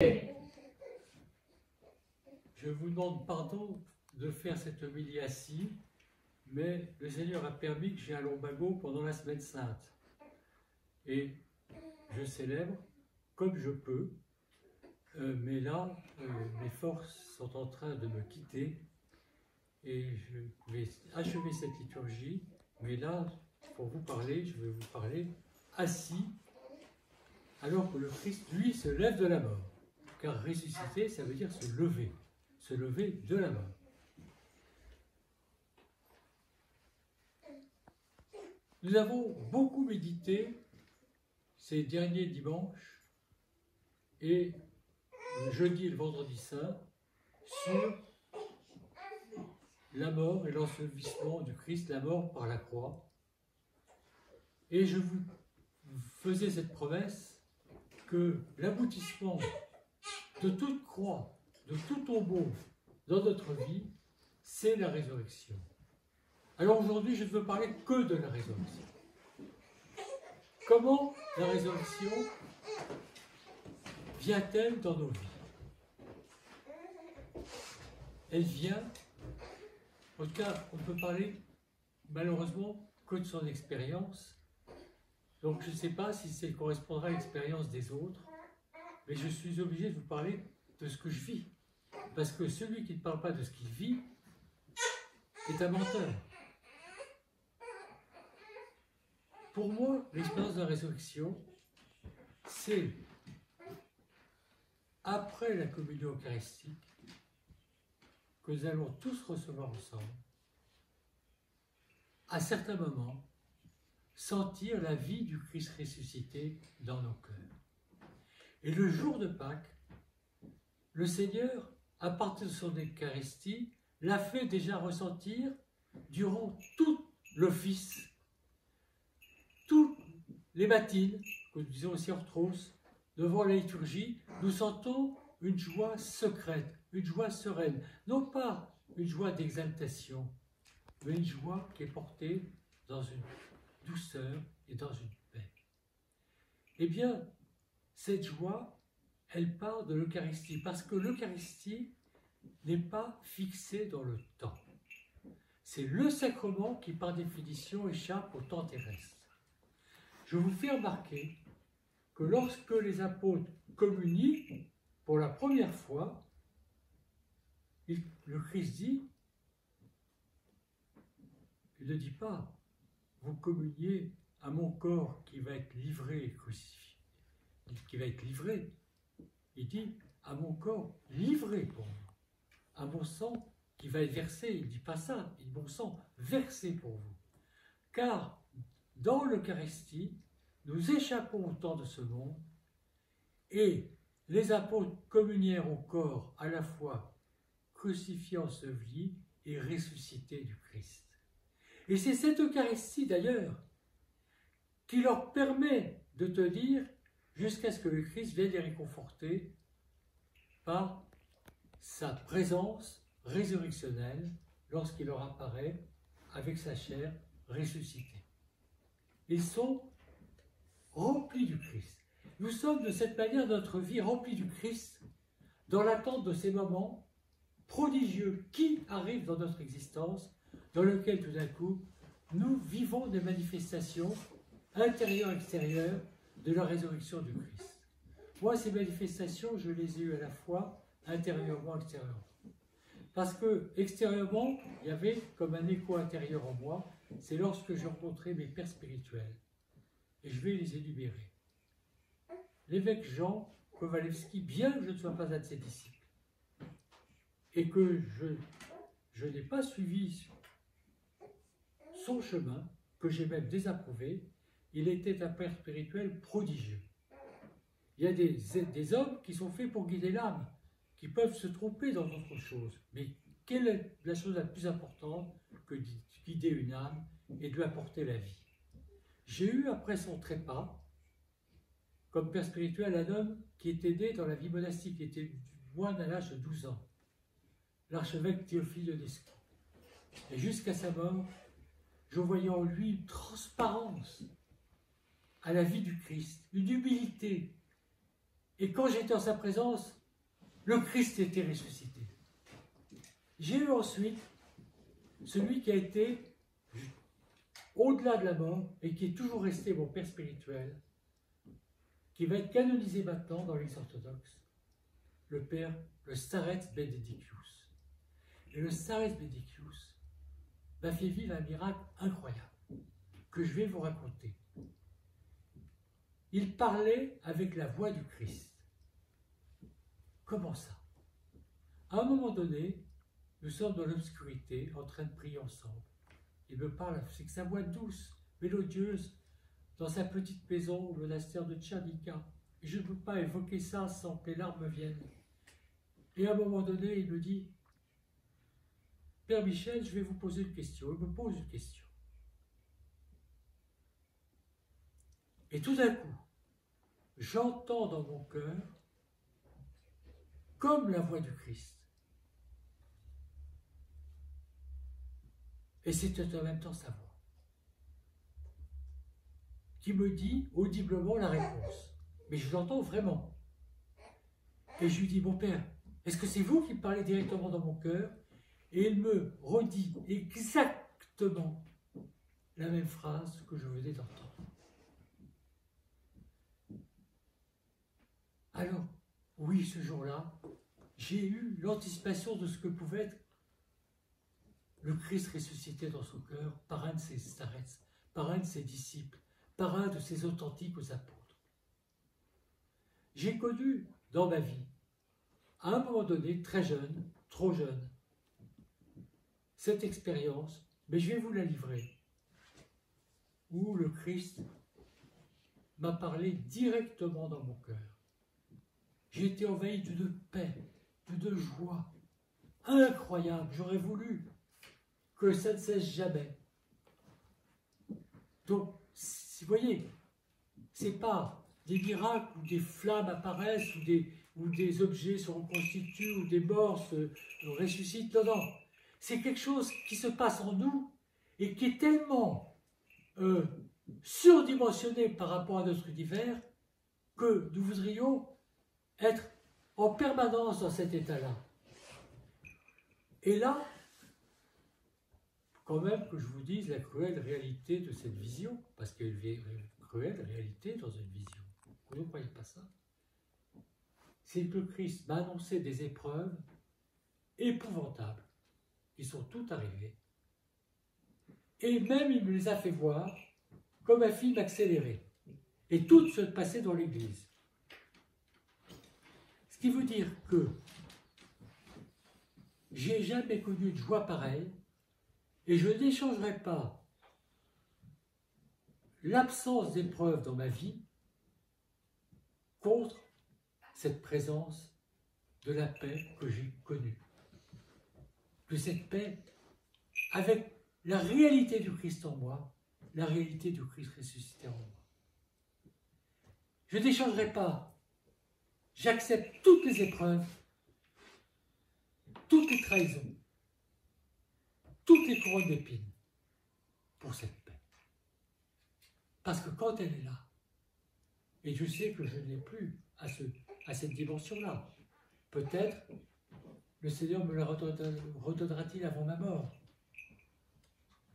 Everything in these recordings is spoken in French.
Je vous demande pardon de faire cette homélie assis, mais le Seigneur a permis que j'ai un lumbago pendant la semaine sainte. Et je célèbre comme je peux, mais là, mes forces sont en train de me quitter et je vais achever cette liturgie, mais là, pour vous parler, je vais vous parler assis, alors que le Christ, lui, se lève de la mort. Car ressusciter, ça veut dire se lever de la mort. Nous avons beaucoup médité ces derniers dimanches et le jeudi et le vendredi saint sur la mort et l'ensevelissement du Christ, la mort par la croix. Et je vous faisais cette promesse que l'aboutissement de toute croix, de tout tombeau dans notre vie, c'est la résurrection. Alors aujourd'hui, je ne veux parler que de la résurrection. Comment la résurrection vient-elle dans nos vies? Elle vient, en tout cas, on peut parler malheureusement que de son expérience. Donc je ne sais pas si ça correspondra à l'expérience des autres, mais je suis obligé de vous parler de ce que je vis. Parce que celui qui ne parle pas de ce qu'il vit est un menteur. Pour moi, l'expérience de la résurrection, c'est après la communion eucharistique que nous allons tous recevoir ensemble, à certains moments, sentir la vie du Christ ressuscité dans nos cœurs. Et le jour de Pâques, le Seigneur, à partir de son Eucharistie, l'a fait déjà ressentir durant tout l'office, toutes les matines, que nous disons aussi orthros, devant la liturgie, nous sentons une joie secrète, une joie sereine, non pas une joie d'exaltation, mais une joie qui est portée dans une douceur et dans une paix. Eh bien, cette joie, elle part de l'Eucharistie, parce que l'Eucharistie n'est pas fixée dans le temps. C'est le sacrement qui, par définition, échappe au temps terrestre. Je vous fais remarquer que lorsque les apôtres communient pour la première fois, le Christ dit, il ne dit pas, vous communiez à mon corps qui va être livré et crucifié, qui va être livré. Il dit, à mon corps livré pour vous, à mon sang qui va être versé. Il ne dit pas ça, il dit mon sang versé pour vous. Car dans l'Eucharistie, nous échappons au temps de ce monde et les apôtres communièrent au corps à la fois crucifié, enseveli et ressuscité du Christ. Et c'est cette Eucharistie d'ailleurs qui leur permet de te dire jusqu'à ce que le Christ vienne les réconforter par sa présence résurrectionnelle lorsqu'il leur apparaît avec sa chair ressuscitée. Ils sont remplis du Christ. Nous sommes de cette manière notre vie remplie du Christ dans l'attente de ces moments prodigieux qui arrivent dans notre existence, dans lequel tout d'un coup nous vivons des manifestations intérieures et extérieures de la résurrection du Christ. Moi, ces manifestations, je les ai eues à la fois intérieurement et extérieurement. Parce que extérieurement, il y avait comme un écho intérieur en moi, c'est lorsque j'ai rencontré mes pères spirituels. Et je vais les énumérer. L'évêque Jean Kowalewski, bien que je ne sois pas un de ses disciples, et que je n'ai pas suivi son chemin, que j'ai même désapprouvé, il était un père spirituel prodigieux. Il y a des hommes qui sont faits pour guider l'âme, qui peuvent se tromper dans d'autres choses. Mais quelle est la chose la plus importante que de guider une âme et de lui apporter la vie? J'ai eu après son trépas, comme père spirituel, un homme qui était né dans la vie monastique, qui était moine à l'âge de 12 ans, l'archevêque Théophile de Lescot. Et jusqu'à sa mort, je voyais en lui une transparence à la vie du Christ, une humilité, Et quand j'étais en sa présence, le Christ était ressuscité. J'ai eu ensuite celui qui a été au-delà de la mort et qui est toujours resté mon père spirituel, qui va être canonisé maintenant dans l'Église orthodoxe, le Starets Benedictus. Et le Starets Benedictus m'a fait vivre un miracle incroyable que je vais vous raconter. Il parlait avec la voix du Christ. Comment ça? À un moment donné, nous sommes dans l'obscurité, en train de prier ensemble. Il me parle, c'est que sa voix douce, mélodieuse, dans sa petite maison au monastère de Tchernika. Et je ne peux pas évoquer ça sans que les larmes me viennent. Et à un moment donné, il me dit, Père Michel, je vais vous poser une question. Il me pose une question. Et tout d'un coup, j'entends dans mon cœur, comme la voix du Christ. Et c'était en même temps sa voix, qui me dit audiblement la réponse. Mais je l'entends vraiment. Et je lui dis, mon père, est-ce que c'est vous qui me parlez directement dans mon cœur? Et il me redit exactement la même phrase que je venais d'entendre. Alors, oui, ce jour-là, j'ai eu l'anticipation de ce que pouvait être le Christ ressuscité dans son cœur par un de ses starets, par un de ses disciples, par un de ses authentiques aux apôtres. J'ai connu dans ma vie, à un moment donné, très jeune, trop jeune, cette expérience, mais je vais vous la livrer, où le Christ m'a parlé directement dans mon cœur. J'ai été envahi d'une paix, d'une joie incroyable. J'aurais voulu que ça ne cesse jamais. Donc, vous voyez, ce n'est pas des miracles où des flammes apparaissent, où des objets se reconstituent, où des morts se ressuscitent. Non, non. C'est quelque chose qui se passe en nous et qui est tellement surdimensionné par rapport à notre univers que nous voudrions être en permanence dans cet état-là. Et là, quand même que je vous dise la cruelle réalité de cette vision, parce qu'il y a une cruelle réalité dans une vision. Vous ne croyez pas ça? C'est que le Christ m'a annoncé des épreuves épouvantables qui sont toutes arrivées. Et même il me les a fait voir comme un film accéléré. Et toutes se passaient dans l'Église. Ce qui veut dire que j'ai jamais connu de joie pareille et je n'échangerai pas l'absence d'épreuves dans ma vie contre cette présence de la paix que j'ai connue. De cette paix avec la réalité du Christ en moi, la réalité du Christ ressuscité en moi. Je n'échangerai pas. J'accepte toutes les épreuves, toutes les trahisons, toutes les couronnes d'épines pour cette paix. Parce que quand elle est là, et je sais que je ne l'ai plus à cette dimension-là, peut-être le Seigneur me la redonnera-t-il avant ma mort.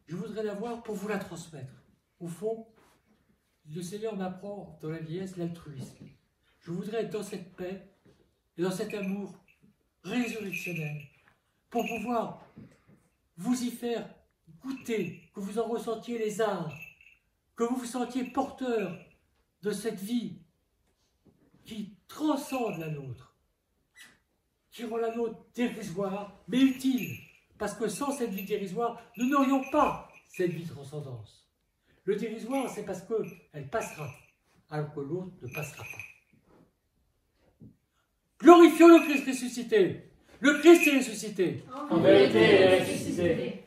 Je voudrais l'avoir pour vous la transmettre. Au fond, le Seigneur m'apprend dans la vieillesse l'altruisme. Je voudrais être dans cette paix et dans cet amour résurrectionnel pour pouvoir vous y faire goûter, que vous en ressentiez les arts, que vous vous sentiez porteur de cette vie qui transcende la nôtre, qui rend la nôtre dérisoire, mais utile, parce que sans cette vie dérisoire, nous n'aurions pas cette vie transcendance. Le dérisoire, c'est parce qu'elle passera, alors que l'autre ne passera pas. Glorifions le Christ ressuscité. Le Christ est ressuscité. En vérité, il est ressuscité.